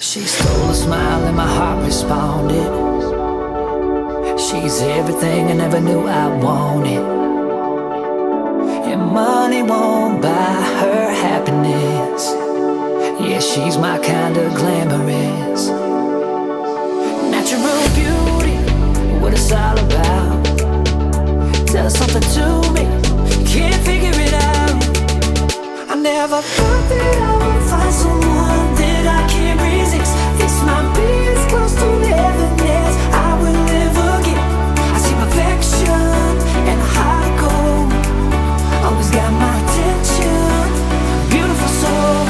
She stole a smile and my heart responded. She's everything I never knew I wanted. And money won't buy her happiness. Yeah, she's my kind of glamorous. Natural beauty, what it's all about. Does something to me, can't figure it out. I never thought that I would find someone that I can't resist. This might be as close to heaven as I will ever get. I see perfection and a heart of gold. Always got my attention, beautiful soul.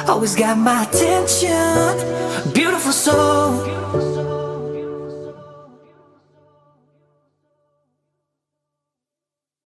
Always got my attention, beautiful soul.